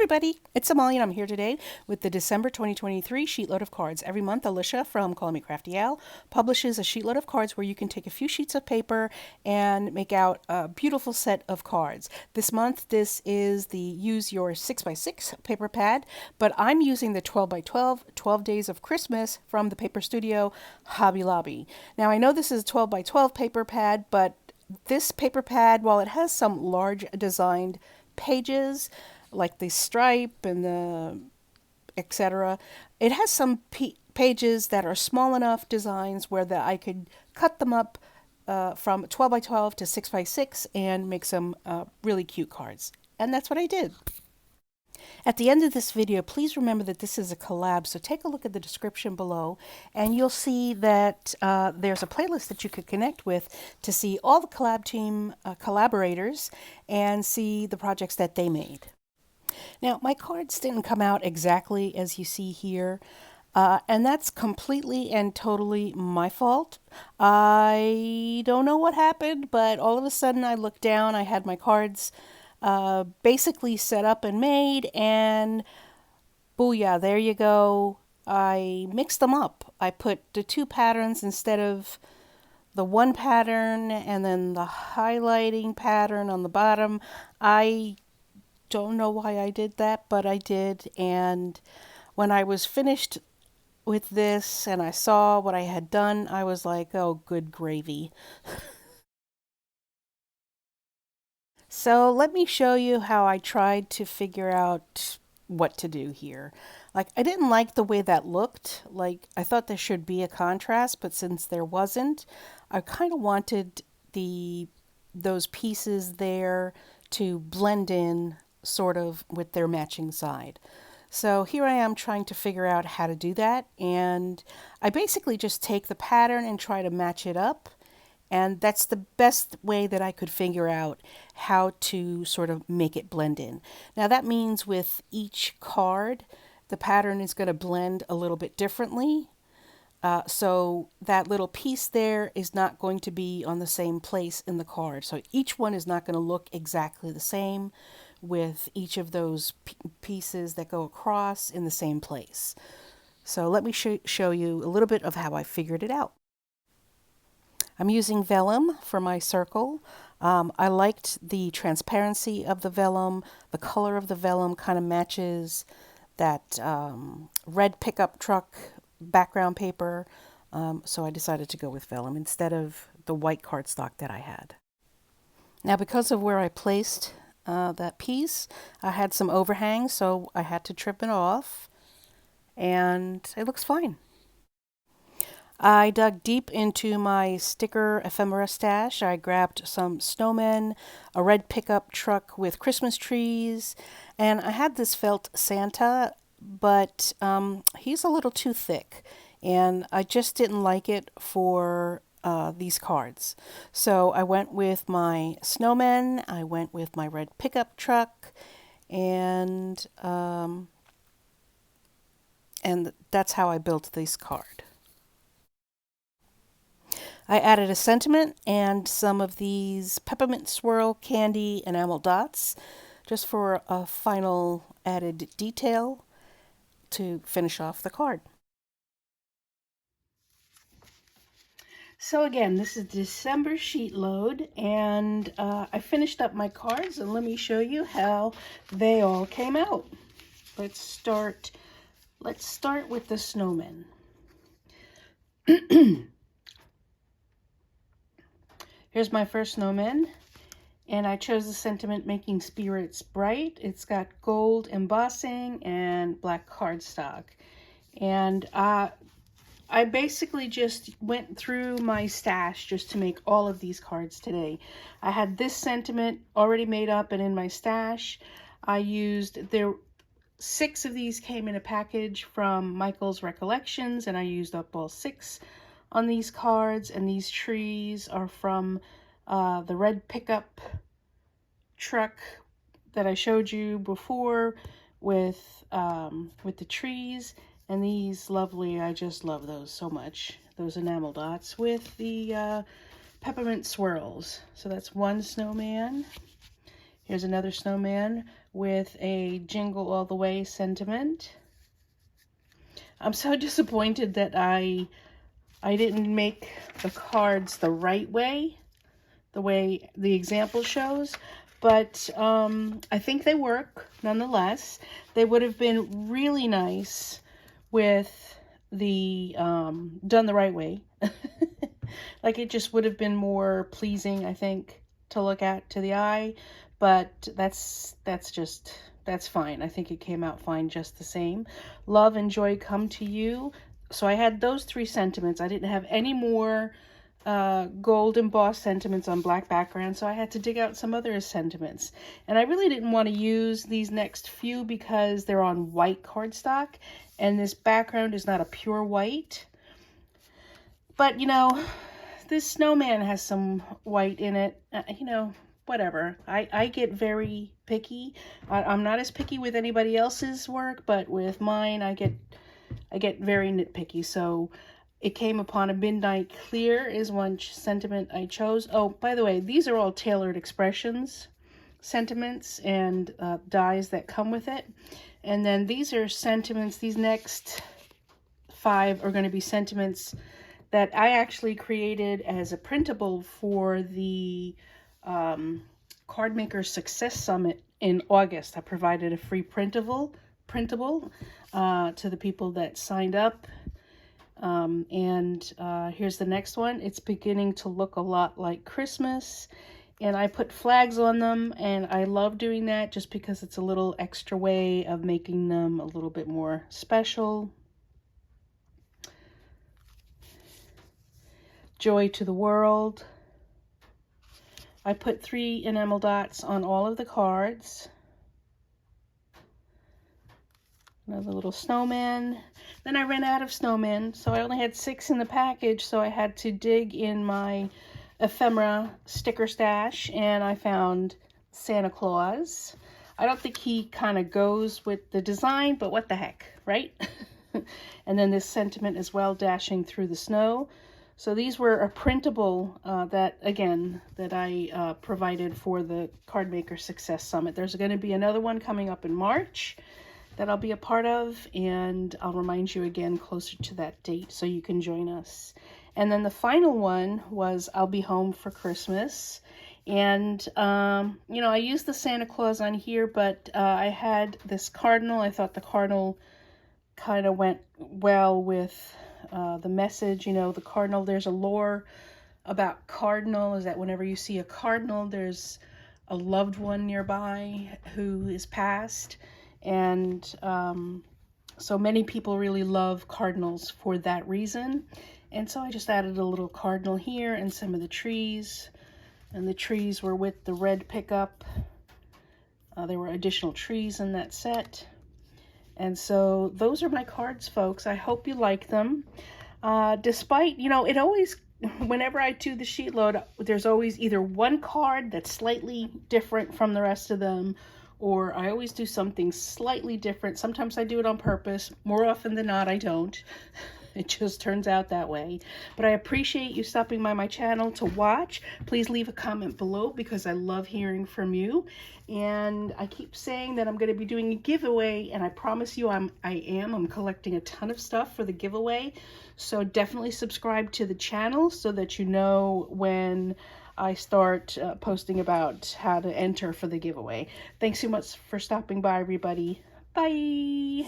everybody, it's Amalia and I'm here today with the December 2023 sheetload of cards. Every month, Alicia from Call Me Crafty Al publishes a sheetload of cards where you can take a few sheets of paper and make out a beautiful set of cards. This month, this is the Use Your 6x6 paper pad, but I'm using the 12x12 12 Days of Christmas from the Paper Studio Hobby Lobby. Now, I know this is a 12x12 paper pad, but this paper pad, while it has some large designed pages like the stripe and the etc., it has some pages that are small enough designs where I could cut them up from 12x12 to 6x6 and make some really cute cards. And that's what I did. At the end of this video, please remember that this is a collab, so take a look at the description below and you'll see that there's a playlist that you could connect with to see all the collab team collaborators and see the projects that they made. Now, my cards didn't come out exactly as you see here, and that's completely and totally my fault. I don't know what happened, but all of a sudden I looked down, I had my cards basically set up and made, and booyah, there you go. I mixed them up. I put the two patterns instead of the one pattern and then the highlighting pattern on the bottom. I don't know why I did that, but I did. And when I was finished with this and I saw what I had done, I was like, oh, good gravy. So let me show you how I tried to figure out what to do here. Like, I didn't like the way that looked. Like, I thought there should be a contrast, but since there wasn't, I kind of wanted those pieces there to blend in sort of with their matching side. So here I am trying to figure out how to do that, and I basically just take the pattern and try to match it up, and that's the best way that I could figure out how to sort of make it blend in. Now that means with each card the pattern is going to blend a little bit differently. So that little piece there is not going to be on the same place in the card. So each one is not going to look exactly the same with each of those pieces that go across in the same place. So let me show you a little bit of how I figured it out. I'm using vellum for my circle. I liked the transparency of the vellum. The color of the vellum kind of matches that red pickup truck background paper. So I decided to go with vellum instead of the white cardstock that I had. Now, because of where I placed that piece, I had some overhang, so I had to trim it off, and it looks fine. I dug deep into my sticker ephemera stash. I grabbed some snowmen, a red pickup truck with Christmas trees, and I had this felt Santa, but he's a little too thick, and I just didn't like it for these cards. So I went with my snowmen, I went with my red pickup truck, and that's how I built this card. I added a sentiment and some of these peppermint swirl candy enamel dots just for a final added detail to finish off the card. So again, this is December sheet load, and I finished up my cards, and let me show you how they all came out. Let's start with the snowmen. Here's my first snowman, and I chose the sentiment Making Spirits Bright. It's got gold embossing and black cardstock. And I basically just went through my stash just to make all of these cards today. I had this sentiment already made up and in my stash. I used, 6 of these came in a package from Michael's Recollections, and I used up all 6 on these cards, and these trees are from the red pickup truck that I showed you before with the trees, and these lovely, I just love those so much, those enamel dots with the peppermint swirls. So that's one snowman. Here's another snowman with a Jingle All the Way sentiment. I'm so disappointed that I didn't make the cards the right way, the way the example shows, but I think they work nonetheless. They would have been really nice with the done the right way. Like, it just would have been more pleasing, I think, to look at to the eye, but that's fine. I think it came out fine just the same. Love and joy come to you. So I had those 3 sentiments. I didn't have any more gold embossed sentiments on black background, so I had to dig out some other sentiments. And I really didn't want to use these next few because they're on white cardstock, and this background is not a pure white. But, you know, this snowman has some white in it. You know, whatever. I get very picky. I'm not as picky with anybody else's work, but with mine, I get very nitpicky. So it came upon a midnight clear is one sentiment I chose. Oh, by the way, these are all tailored expressions sentiments and dies that come with it. And then these are sentiments. These next 5 are going to be sentiments that I actually created as a printable for the Card Maker Success Summit in August. I provided a free printable to the people that signed up. Here's the next one. It's beginning to look a lot like Christmas. And I put flags on them, and I love doing that just because it's a little extra way of making them a little bit more special. Joy to the world. I put 3 enamel dots on all of the cards. Another little snowman. Then I ran out of snowmen, so I only had 6 in the package, so I had to dig in my ephemera sticker stash, and I found Santa Claus. I don't think he kind of goes with the design, but what the heck, right? And then this sentiment as well, dashing through the snow. So these were a printable that I provided for the Card Maker Success Summit. There's going to be another one coming up in March that I'll be a part of, and I'll remind you again closer to that date so you can join us. And then the final one was I'll Be Home for Christmas. And, you know, I used the Santa Claus on here, but I had this cardinal. I thought the cardinal kind of went well with the message. You know, the cardinal, there's a lore about cardinal, is that whenever you see a cardinal, there's a loved one nearby who is passed. And so many people really love cardinals for that reason. And so I just added a little cardinal here and some of the trees. And the trees were with the red pickup. There were additional trees in that set. And so those are my cards, folks. I hope you like them. Despite, you know, it always, whenever I do the sheet load, there's always either one card that's slightly different from the rest of them, or I always do something slightly different. Sometimes I do it on purpose. More often than not, I don't. It just turns out that way. But I appreciate you stopping by my channel to watch. Please leave a comment below because I love hearing from you. And I keep saying that I'm going to be doing a giveaway, and I promise you I'm collecting a ton of stuff for the giveaway. So definitely subscribe to the channel so that you know when I start posting about how to enter for the giveaway. Thanks so much for stopping by, everybody. Bye.